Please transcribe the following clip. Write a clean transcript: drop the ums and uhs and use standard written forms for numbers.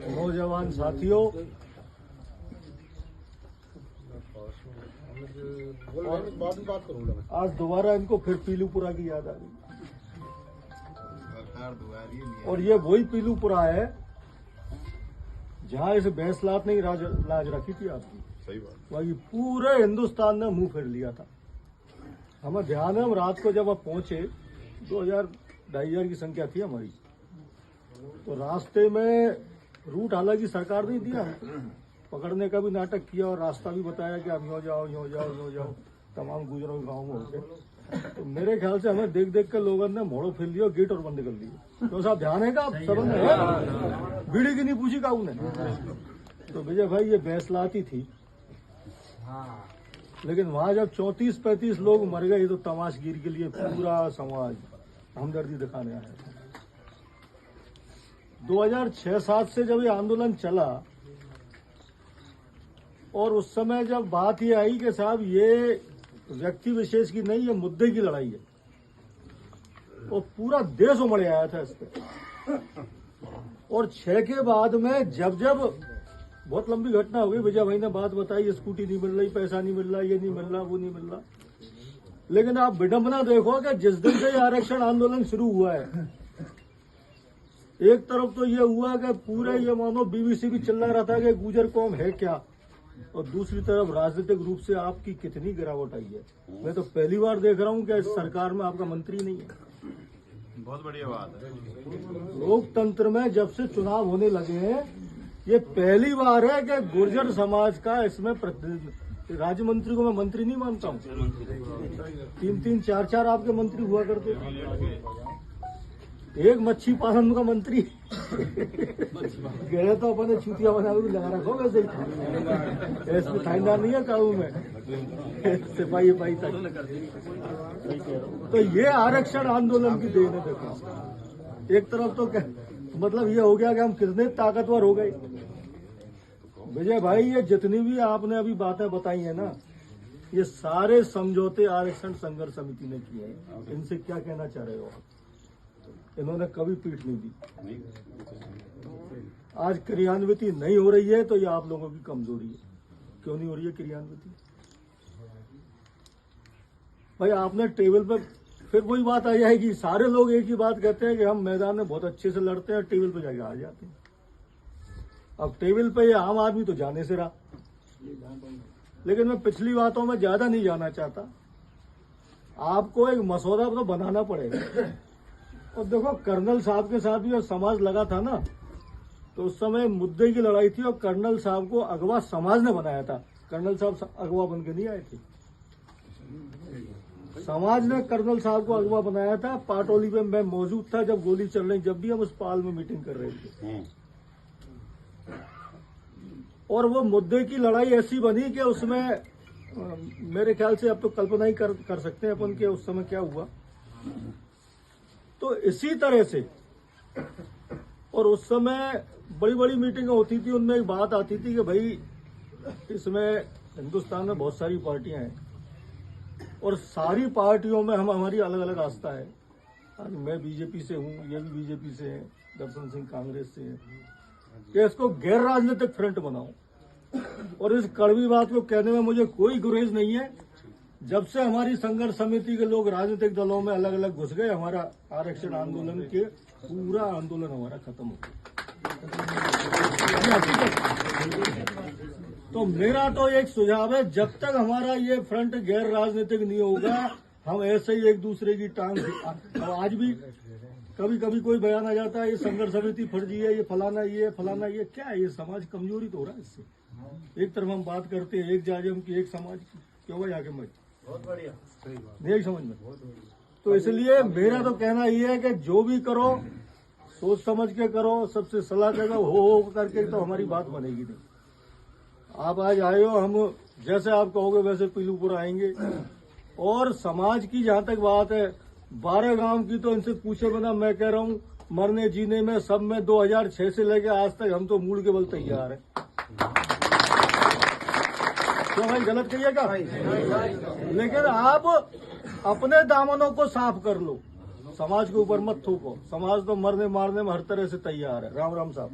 नौजवान साथियों, आज दोबारा इनको फिर पीलूपुरा की याद आ गई। और ये वही पीलूपुरा है जहाँ इस भैंसलात ने लाज रखी थी आपकी। सही बात। वही पूरे हिंदुस्तान ने मुंह फेर लिया था। हमें ध्यान है, हम रात को जब आप पहुंचे 2,000-2,500 की संख्या थी हमारी, तो रास्ते में रूट हालांकि सरकार नहीं दिया, पकड़ने का भी नाटक किया और रास्ता भी बताया कि आप यूँ जाओ यूँ जाओ यूँ जाओ, तमाम गुजरों गाँव में होके। तो मेरे ख्याल से हमें देख देख कर लोगों ने मोड़ो फिर लिया, गेट और बंद कर दिए। तो साहब ध्यान है का सबन में बीड़ी की नहीं पूछी काऊ ने। तो विजय भाई ये भैंसलाती थी, लेकिन वहां जब 34-35 लोग मर गए तो तमाशगीर के लिए पूरा समाज हमदर्दी दिखाने आया। 2006-07 से जब ये आंदोलन चला और उस समय जब बात ये आई कि साहब ये व्यक्ति विशेष की नहीं, ये मुद्दे की लड़ाई है, और पूरा देश उमड़ आया था इस पे। और 6 के बाद में जब बहुत लंबी घटना हो गई, विजय भाई ने बात बताई, स्कूटी नहीं मिल रही, पैसा नहीं मिल रहा, ये नहीं मिल रहा, वो नहीं मिल रहा। लेकिन आप विडंबना देखो कि जिस दिन से आरक्षण आंदोलन शुरू हुआ है, एक तरफ तो ये हुआ कि पूरे ये मानो बीबीसी भी चिल्ला रहा था कि गुजर कौम है क्या, और दूसरी तरफ राजनीतिक रूप से आपकी कितनी गिरावट आई है। मैं तो पहली बार देख रहा हूं कि इस सरकार में आपका मंत्री नहीं है। बहुत बढ़िया बात है। लोकतंत्र में जब से चुनाव होने लगे हैं, ये पहली बार है कि गुर्जर समाज का इसमें प्रतिनिधित्व। राज्य मंत्री को मैं मंत्री नहीं मानता हूँ, 3-3, 4-4 आपके मंत्री हुआ करते। एक मच्छी पालन का मंत्री गए तो अपने छुट्टियां बना के लगा रखो। वैसे ऐसे थानेदार नहीं है काबू में, सिपाही तक। तो ये आरक्षण आंदोलन की देन है। देखो, एक तरफ तो मतलब ये हो गया कि हम कितने ताकतवर हो गए। विजय भाई, ये जितनी भी आपने अभी बातें बताई है ना, ये सारे समझौते आरक्षण संघर्ष समिति ने किए हैं। इनसे क्या कहना चाह रहे हो आप? इन्होंने कभी पीठ नहीं दी। आज क्रियान्विति नहीं हो रही है तो ये आप लोगों की कमजोरी है। क्यों नहीं हो रही है क्रियान्विति? भाई आपने टेबल पे फिर वही बात आ जाएगी। सारे लोग एक ही बात कहते हैं कि हम मैदान में बहुत अच्छे से लड़ते हैं, टेबल पे जाके आ जाते हैं। अब टेबल पे ये आम आदमी तो जाने से रहा, लेकिन मैं पिछली बातों में ज्यादा नहीं जाना चाहता। आपको एक मसौदा तो बनाना पड़ेगा। और देखो, कर्नल साहब के साथ भी जब समाज लगा था ना, तो उस समय मुद्दे की लड़ाई थी और कर्नल साहब को अगवा समाज ने बनाया था। कर्नल साहब अगवा बन के नहीं आए थे, समाज ने कर्नल साहब को अगवा बनाया था। पाटोली पे मैं मौजूद था जब गोली चल रही, जब भी हम उस पाल में मीटिंग कर रहे थे। और वो मुद्दे की लड़ाई ऐसी बनी कि उसमें मेरे ख्याल से अब तो कल्पना ही कर सकते हैं अपन के उस समय क्या हुआ। तो इसी तरह से, और उस समय बड़ी बड़ी मीटिंगें होती थी, उनमें एक बात आती थी कि भाई इसमें हिंदुस्तान में बहुत सारी पार्टियां हैं और सारी पार्टियों में हमारी अलग अलग आस्था है। आज मैं बीजेपी से हूँ, ये भी बीजेपी से है, दर्शन सिंह कांग्रेस से है, कि इसको गैर राजनीतिक फ्रंट बनाओ। और इस कड़वी बात को कहने में मुझे कोई गुरेज नहीं है। जब से हमारी संघर्ष समिति के लोग राजनीतिक दलों में अलग अलग घुस गए, हमारा आरक्षण आंदोलन के पूरा आंदोलन हमारा खत्म हो गया। तो मेरा तो एक सुझाव है, जब तक हमारा ये फ्रंट गैर राजनीतिक नहीं होगा, हम ऐसे ही एक दूसरे की टांग। अब आज भी कभी कभी कोई बयान आ जाता है ये संघर्ष समिति फर्जी है, ये फलाना ये फलाना ये, क्या है ये? समाज कमजोरी तो हो रहा है इससे। एक तरफ हम बात करते हैं एक जाजम की, एक समाज की, क्यों भाई आगे मत। बहुत बढ़िया, नहीं समझ में। तो इसलिए मेरा तो कहना ये है कि जो भी करो सोच समझ के करो, सबसे सलाह देगा हो करके तो हमारी बात बनेगी नहीं। आप आज आए हो, हम जैसे आप कहोगे वैसे पीलूपुर आएंगे। और समाज की जहां तक बात है, 12 गांव की, तो इनसे पूछे बिना मैं कह रहा हूं, मरने जीने में सब में 2006 से लेके आज तक हम तो मूल के बल तैयार है। तो भाई गलत कहिए क्या? लेकिन आप अपने दामनों को साफ कर लो, समाज के ऊपर मत थूको। समाज तो मरने मारने में हर तरह से तैयार है। राम राम साहब।